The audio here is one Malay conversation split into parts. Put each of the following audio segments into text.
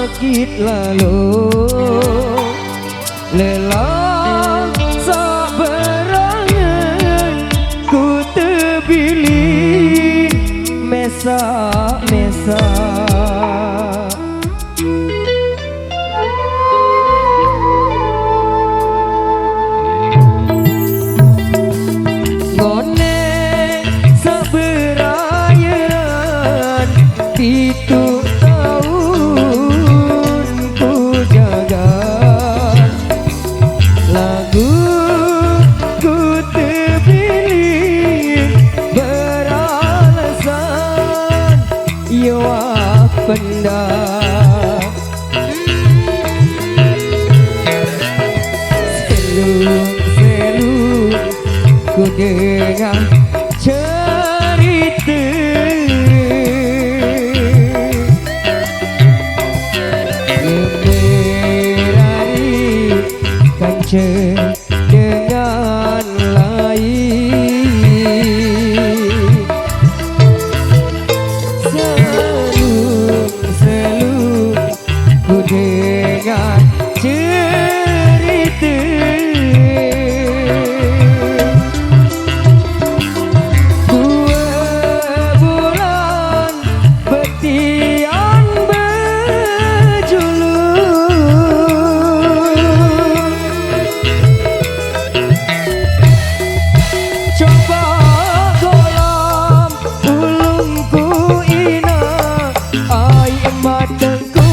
sakit lalu lelah sabarangan ku terpilih mesa-mesa ngone saberayan itu pendak selung-selung ku dengar cerita gemerari kancing dengan lain dengan cerita dua bulan betian berjulur coba kolam ulungku ina air matengku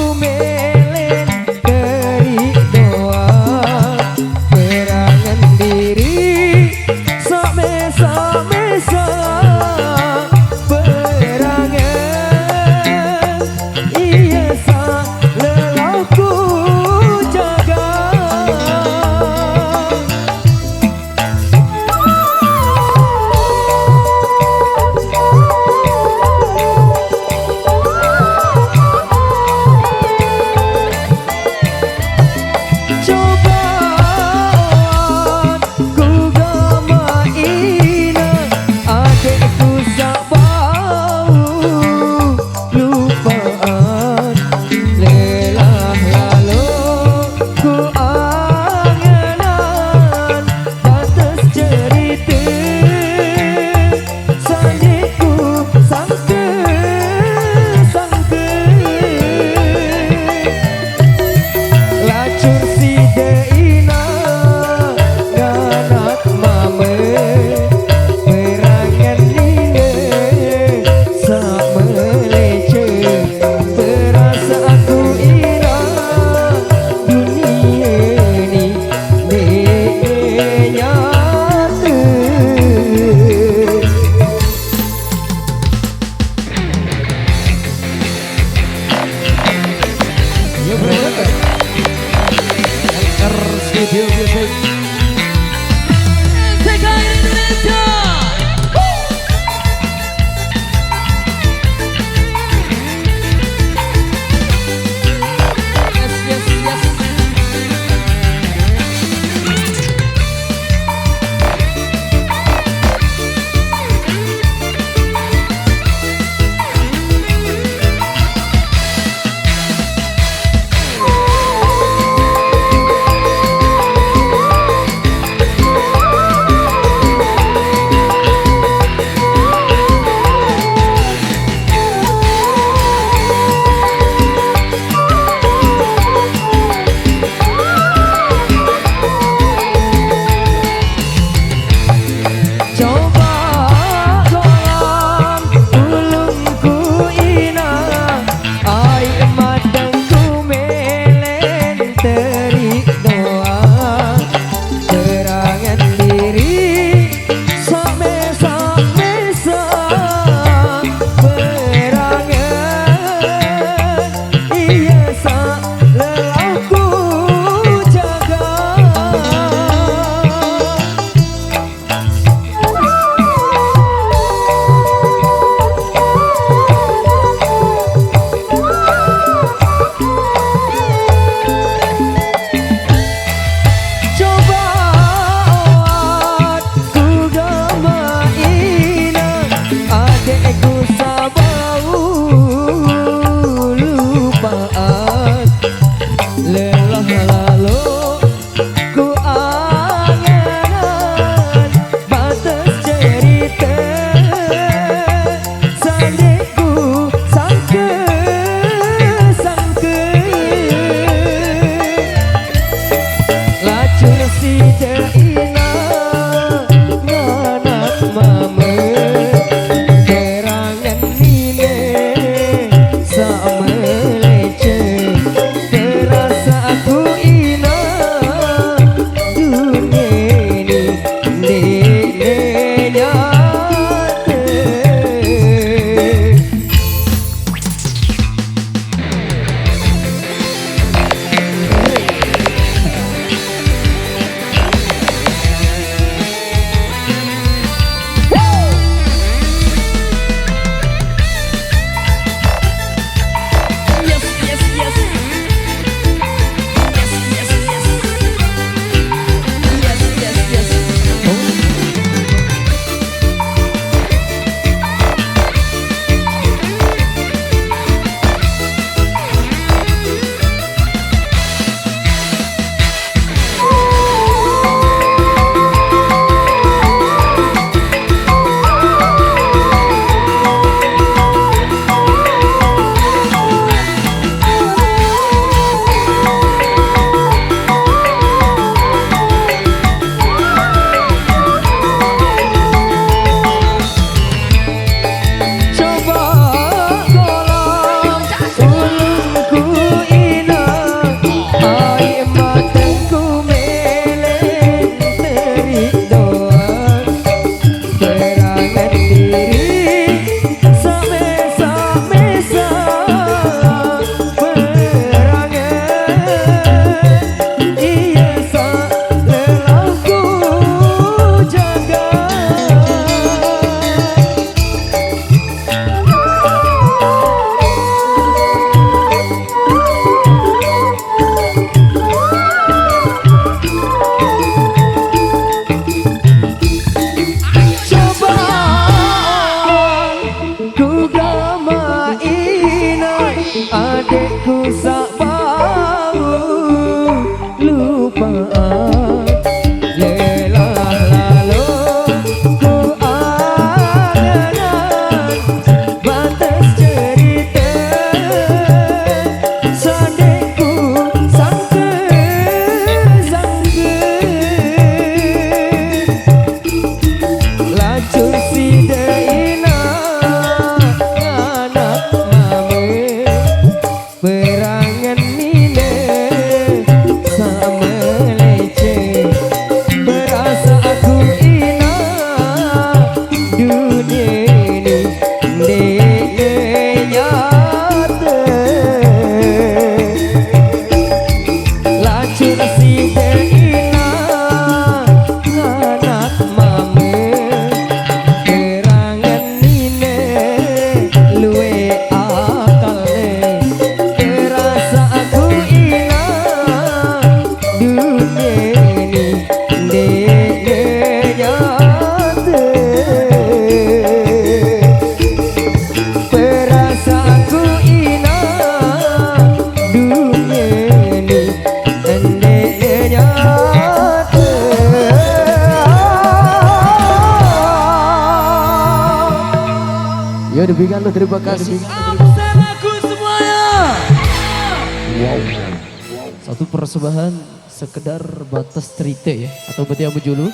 adikku sak bau lupaan lelah lalu ku angan batas cerita sadekku sangke laju si deina anak mame berangan mine sama lece berasa aku ina dunia ini nyata laju si deina anak mame berangan mine luwe akale berasa aku ina dunia ini nyata berasa aku ina dunia ini nyata. Ya demikian lo, terima kasih. Absen lagu semuanya. Satu persembahan sekedar batas cerita ya, atau berarti yang berjulu